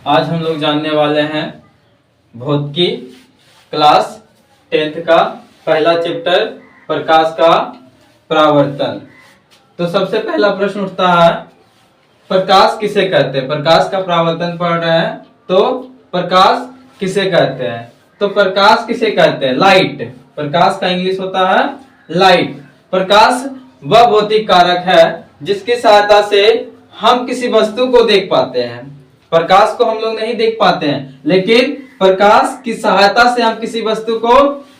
आज हम लोग जानने वाले हैं भौतिकी क्लास 10th का पहला चैप्टर प्रकाश का परावर्तन। तो सबसे पहला प्रश्न उठता है, प्रकाश किसे कहते हैं? प्रकाश का परावर्तन पढ़ रहे हैं तो प्रकाश किसे कहते हैं? तो प्रकाश किसे कहते हैं? लाइट। प्रकाश का इंग्लिश होता है लाइट। प्रकाश वह भौतिक कारक है जिसकी सहायता से हम किसी वस्तु को देख पाते हैं। प्रकाश को हम लोग नहीं देख पाते हैं, लेकिन प्रकाश की सहायता से हम किसी वस्तु को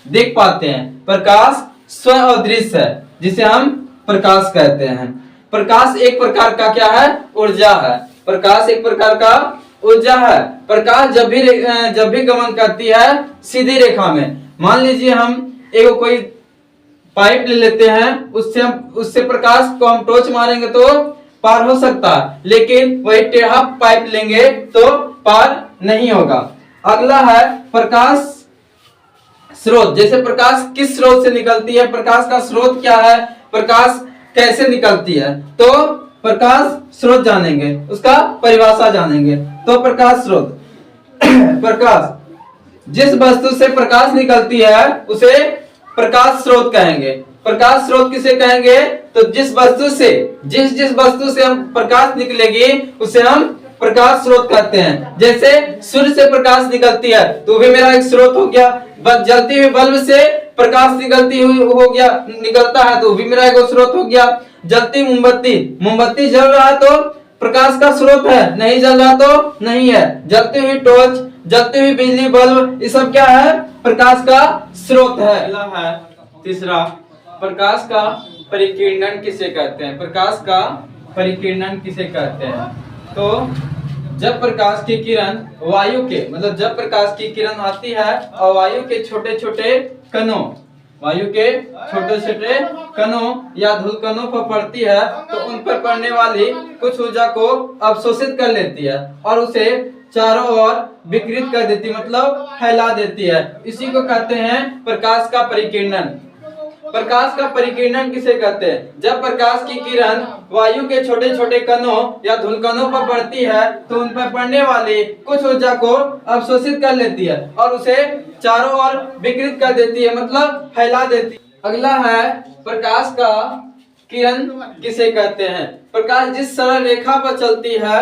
देख पाते हैं। प्रकाश स्वयं अदृश्य है जिसे हम प्रकाश कहते हैं। प्रकाश एक प्रकार का क्या है? ऊर्जा है। प्रकाश एक प्रकार का ऊर्जा है। प्रकाश जब भी गमन करती है सीधी रेखा में, मान लीजिए हम एक कोई पाइप ले लेते हैं, उससे प्रकाश को हम टॉर्च मारेंगे तो पार हो सकता है, लेकिन वही टेढ़ा पाइप लेंगे तो पार नहीं होगा। अगला है प्रकाश स्रोत। जैसे प्रकाश किस स्रोत से निकलती है, प्रकाश का स्रोत क्या है, प्रकाश कैसे निकलती है, तो प्रकाश स्रोत जानेंगे, उसका परिभाषा जानेंगे। तो प्रकाश स्रोत प्रकाश जिस वस्तु से प्रकाश निकलती है उसे प्रकाश स्रोत कहेंगे। प्रकाश स्रोत किसे कहेंगे? तो जिस वस्तु से हम प्रकाश निकलेगी उसे हम प्रकाश स्रोत कहते हैं। जैसे सूर्य से प्रकाश निकलती है तो भी मेरा एक स्रोत हो गया। जलती हुई बल्ब से प्रकाश निकलता है तो भी मेरा एक स्रोत हो गया। जलती मोमबत्ती जल रहा है तो प्रकाश का स्रोत है, नहीं जल रहा तो नहीं है। जलती हुई टॉर्च, जलती हुई बिजली बल्ब, ये सब क्या है? प्रकाश का स्रोत है। अगला है तीसरा, प्रकाश का परिकिरणन किसे कहते हैं? प्रकाश का परिकिरणन किसे कहते हैं? तो जब प्रकाश की किरण वायु के जब प्रकाश की किरण आती है और वायु के छोटे छोटे कणों या धूलकणों पर पड़ती है तो उन पर पड़ने वाली कुछ ऊर्जा को अवशोषित कर लेती है और उसे चारों ओर विकृत कर देती, फैला देती है। इसी को कहते हैं प्रकाश का परिकिरणन। प्रकाश का परिकिरणन किसे कहते हैं? जब प्रकाश की किरण वायु के छोटे छोटे कणों या धूलकणों पर पड़ती है तो उन पर पड़ने वाली कुछ ऊर्जा को अवशोषित कर लेती है और उसे चारों ओर विकृत कर देती है, फैला देती है। अगला है प्रकाश का किरण किसे कहते हैं? प्रकाश जिस सरल रेखा पर चलती है,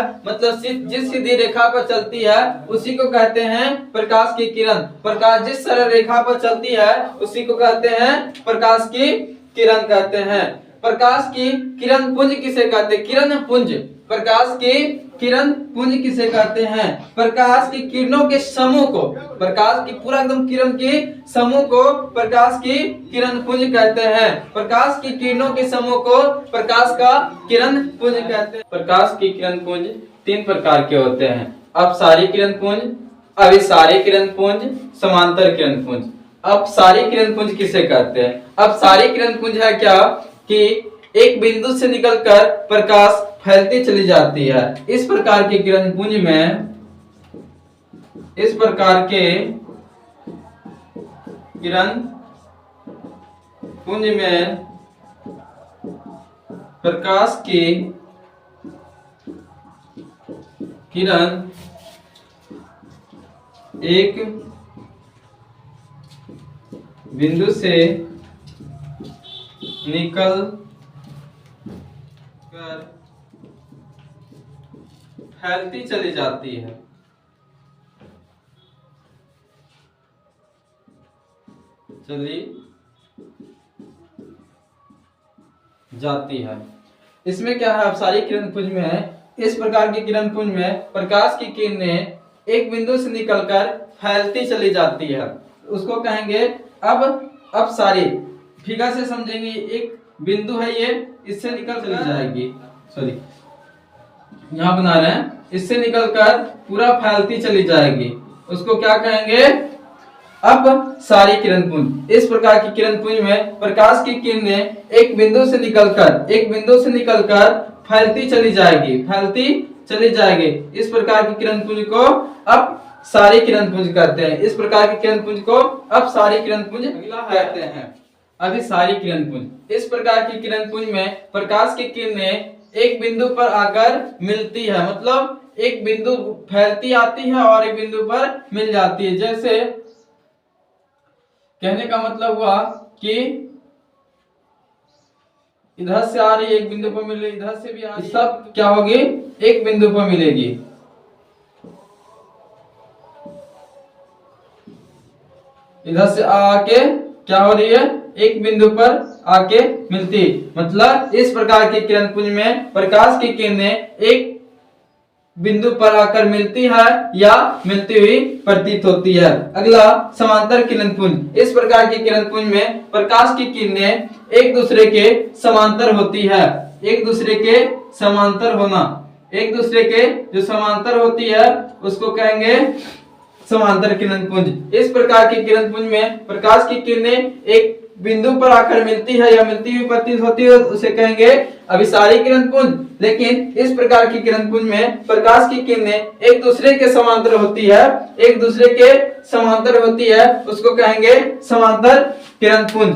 जिस सीधी रेखा पर चलती है उसी को कहते हैं प्रकाश की किरण। प्रकाश जिस सरल रेखा पर चलती है उसी को कहते हैं प्रकाश की किरण कहते हैं। प्रकाश की किरण पुंज किसे कहते हैं? किरण पुंज। प्रकाश की किरण पुंज किसे कहते हैं? प्रकाश की किरणों के समूह को, प्रकाश की पूरा एकदम किरण की समूह को प्रकाश की किरण पुंज कहते हैं। प्रकाश की किरणों के समूह को प्रकाश का किरण पुंज कहते हैं। प्रकाश की किरण पुंज 3 प्रकार के होते हैं: अपसारी किरण पुंज, अभिसारी किरण पुंज, समांतर किरण पुंज। अपसारी किरण पुंज किसे कहते हैं? अपसारी किरण पुंज है क्या कि एक बिंदु से निकलकर प्रकाश फैलती चली जाती है। इस प्रकार के किरण पुंज में प्रकाश की किरण एक बिंदु से निकल कर फैलती चली जाती है। इसमें क्या है? अपसारी किरण पुंज में, इस प्रकार की किरण पुंज में प्रकाश की किरणें एक बिंदु से निकलकर फैलती चली जाती है, उसको कहेंगे अपसारी। फिगर से समझेंगे, एक बिंदु है ये, इससे निकल चली जाएगी, यहाँ बना रहे हैं, इससे निकलकर पूरा फैलती चली जाएगी, उसको क्या कहेंगे? अपसारी किरण पुंज। इस प्रकार की किरण पुंज में प्रकाश की किरणें एक बिंदु से निकलकर फैलती चली जाएगी। इस प्रकार की किरण पुंज को अपसारी किरण पुंज कहते हैं। इस प्रकार की किरण पुंज को अपसारी किरण पुंज कहते हैं। अभिसारी किरण पुंज। इस प्रकार की किरण पुंज में प्रकाश की किरणें एक बिंदु पर आकर मिलती है, मतलब एक बिंदु फैलती आती है और एक बिंदु पर मिल जाती है। जैसे कहने का मतलब हुआ कि इधर से आ रही एक बिंदु पर मिले, इधर से भी आ रही, सब क्या होगी, एक बिंदु पर मिलेगी। इधर से आके क्या हो रही है, एक बिंदु पर आके मिलती, मतलब इस प्रकार के किरण पुंज में प्रकाश की किरणें एक बिंदु पर आकर मिलती है या मिलती हुई प्रतीत होती है। अगला समांतर किरण पुंज। इस प्रकार के किरण पुंज में प्रकाश की किरणें एक दूसरे के समांतर होती है। एक दूसरे के समांतर होना, एक दूसरे के जो समांतर होती है उसको कहेंगे समांतर किरण पुंज। इस प्रकार की किरण पुंज में प्रकाश की किरणें एक बिंदु पर आकर मिलती है या मिलती हुई प्रतीत होती है, उसे कहेंगे अभिसारी किरण पुंज। लेकिन इस प्रकार की किरण पुंज में प्रकाश की किरणें एक दूसरे के समांतर होती है, एक दूसरे के समांतर होती है, उसको कहेंगे समांतर किरण पुंज।